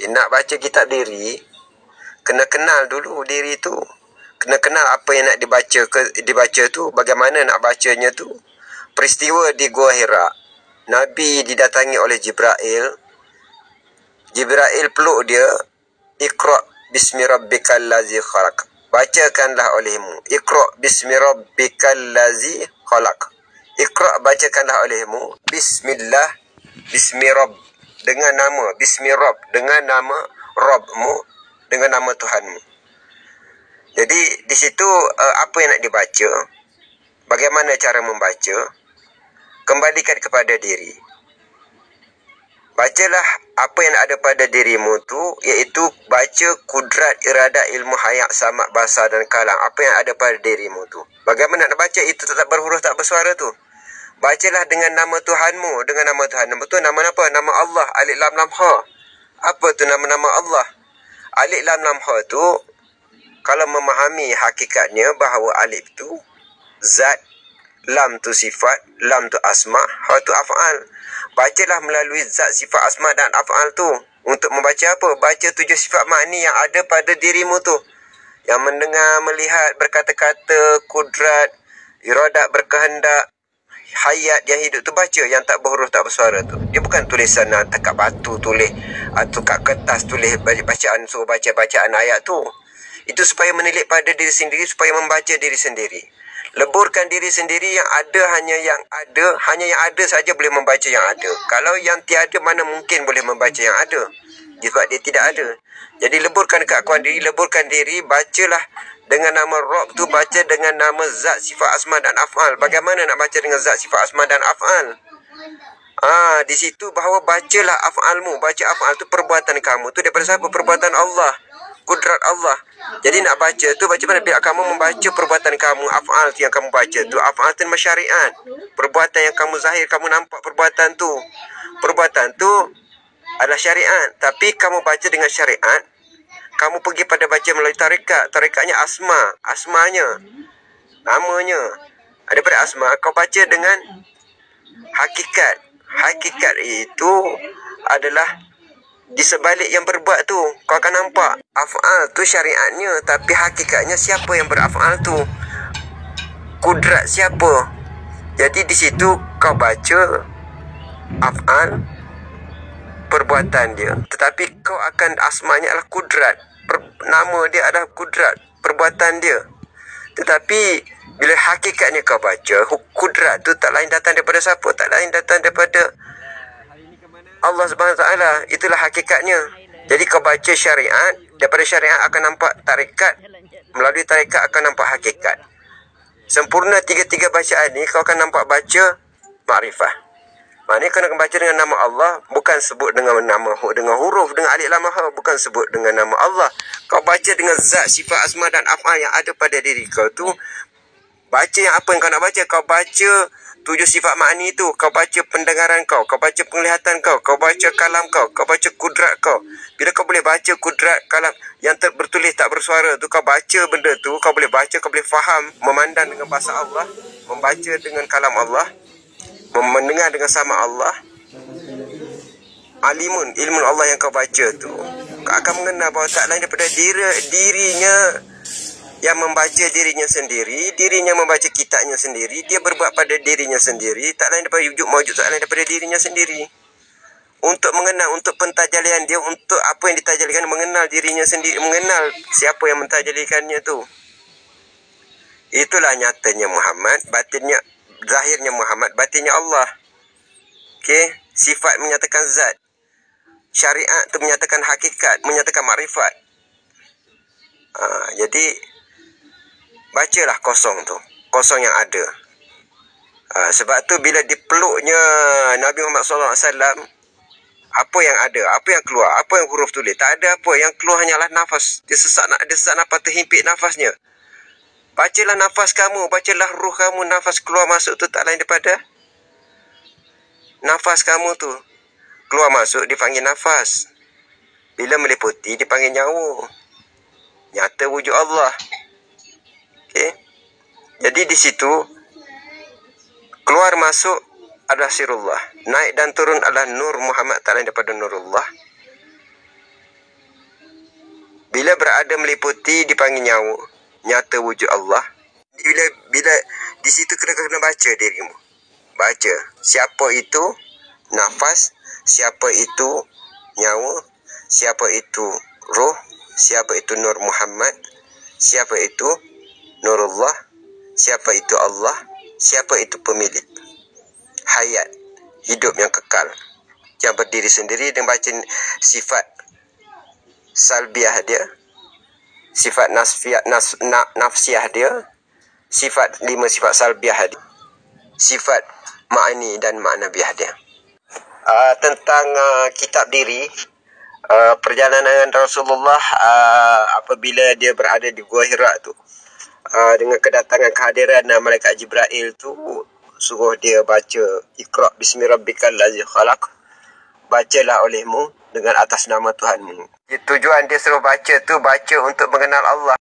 nak baca kitab diri, kena kenal dulu diri tu. Kena kenal apa yang nak dibaca tu, bagaimana nak bacanya tu. Peristiwa di Gua Hira, Nabi didatangi oleh Jibril. Jibril peluk dia, Iqra bismi rabbikal ladzi khalaq. Bacakanlah olehmu. Iqra bismi rabbikal ladzi khalaq. Iqra, bacakanlah olehmu. Bismillah, bismi rabb, dengan nama, bismi rabb, dengan nama Rabbmu, dengan nama Tuhanmu. Jadi di situ apa yang nak dibaca, bagaimana cara membaca, kembalikan kepada diri. Bacalah apa yang ada pada dirimu tu, iaitu baca kudrat, iradat, ilmu, hayak, samak, basar dan kalam. Apa yang ada pada dirimu tu. Bagaimana nak baca itu tak berhuruf, tak bersuara tu. Bacalah dengan nama Tuhanmu, dengan nama Tuhan. Nama tu nama apa? Nama Allah, alif lam lam ha. Apa tu nama-nama Allah? Alif lam lam ha tu, kalau memahami hakikatnya bahawa alif tu zat, lam tu sifat, lam tu asma, ha tu af'al. Bacalah melalui zat, sifat, asma dan af'al tu. Untuk membaca apa? Baca 7 sifat makni yang ada pada dirimu tu. Yang mendengar, melihat, berkata-kata, kudrat, iradat, berkehendak, hayat yang hidup tu, baca. Yang tak berhuruf, tak bersuara tu. Dia bukan tulisan kat batu tulis, atau kat kertas tulis bacaan, suruh baca bacaan ayat tu. Itu supaya menilik pada diri sendiri, supaya membaca diri sendiri. Leburkan diri sendiri, yang ada hanya yang ada saja boleh membaca yang ada. Kalau yang tiada, mana mungkin boleh membaca yang ada, sebab dia tidak ada. Jadi leburkan keakuan diri, leburkan diri, bacalah dengan nama Rabb tu, baca dengan nama zat, sifat, asma dan af'al. Bagaimana nak baca dengan zat, sifat, asma dan af'al? Di situ bahawa bacalah af'almu. Baca af'al tu perbuatan kamu tu daripada siapa? Perbuatan Allah, kudrat Allah. Jadi nak baca tu, baca mana? Bila kamu membaca perbuatan kamu, af'al tu yang kamu baca tu, af'al tu masyariat. Perbuatan yang kamu zahir, kamu nampak perbuatan tu. Perbuatan tu adalah syariat. Tapi kamu baca dengan syariat, kamu pergi pada baca melalui tarikat. Tarikatnya asma, asmanya, namanya. Daripada asma, kau baca dengan hakikat. Hakikat itu adalah di sebalik yang berbuat tu. Kau akan nampak af'al tu syariatnya, tapi hakikatnya siapa yang beraf'al tu? Kudrat siapa? Jadi di situ kau baca af'al, perbuatan dia, tetapi kau akan asmanya adalah kudrat. Nama dia adalah kudrat, perbuatan dia. Tetapi bila hakikatnya kau baca, kudrat tu tak lain datang daripada siapa? Tak lain datang daripada Allah Subhanahu Wa Taala. Itulah hakikatnya. Jadi kau baca syariat, daripada syariat akan nampak tarikat, melalui tarikat akan nampak hakikat. Sempurna tiga-tiga bacaan ni, kau akan nampak baca makrifah. Maknanya kau nak baca dengan nama Allah, bukan sebut dengan nama, dengan huruf, dengan alif lam ha, bukan sebut dengan nama Allah. Kau baca dengan zat, sifat, asma dan af'al yang ada pada diri kau tu. Baca yang apa yang kau nak baca. Kau baca 7 sifat makni tu, kau baca pendengaran kau, kau baca penglihatan kau, kau baca kalam kau baca kudrat kau. Bila kau boleh baca kudrat, kalam yang bertulis tak bersuara tu, kau baca benda tu, kau boleh baca, kau boleh faham, memandang dengan bahasa Allah, membaca dengan kalam Allah, mendengar dengan sama Allah. Alimun, ilmu Allah yang kau baca tu, kau akan mengenal bahawa tak lain daripada dirinya yang membaca dirinya sendiri, dirinya membaca kitabnya sendiri, dia berbuat pada dirinya sendiri, tak lain daripada wujud mawjud, tak lain daripada dirinya sendiri. Untuk mengenal, untuk pentajalian dia, untuk apa yang ditajalikan, mengenal dirinya sendiri, mengenal siapa yang mentajalikannya tu. Itulah nyatanya Muhammad, batinnya, zahirnya Muhammad, batinnya Allah. Okey, sifat menyatakan zat, syariat tu menyatakan hakikat, menyatakan makrifat. Jadi bacalah kosong tu, kosong yang ada. Sebab tu bila dipeluknya Nabi Muhammad SAW, apa yang ada, apa yang keluar, apa yang huruf tulis, tak ada apa. Yang keluar hanyalah nafas. Dia sesak nafas, terhimpit nafasnya. Bacalah nafas kamu, bacalah ruh kamu. Nafas keluar masuk tu tak lain daripada nafas kamu tu. Keluar masuk dipanggil nafas, bila meliputi dipanggil nyawa. Nyata wujud Allah. Okey. Jadi di situ keluar masuk adalah sirullah, naik dan turun adalah nur Muhammad, tak lain daripada nurullah. Bila berada meliputi dipanggil nyawa, nyata wujud Allah. Bila di situ kena baca dirimu. Baca siapa itu nafas, siapa itu nyawa, siapa itu roh, siapa itu Nur Muhammad, siapa itu Nurullah, siapa itu Allah, siapa itu pemilik hayat, hidup yang kekal, yang berdiri sendiri, dan baca sifat salbiah dia, sifat nafsiah dia, sifat 5 sifat salbiah dia, sifat ma'ani dan ma'nabiah dia. Tentang kitab diri, perjalanan Rasulullah apabila dia berada di Gua Hira tu, dengan kedatangan kehadiran malaikat Jibril tu, suruh dia baca Iqra bismi rabbikal ladzi khalaq, bacalah olehmu dengan atas nama Tuhanmu. Tujuan dia suruh baca tu, baca untuk mengenal Allah.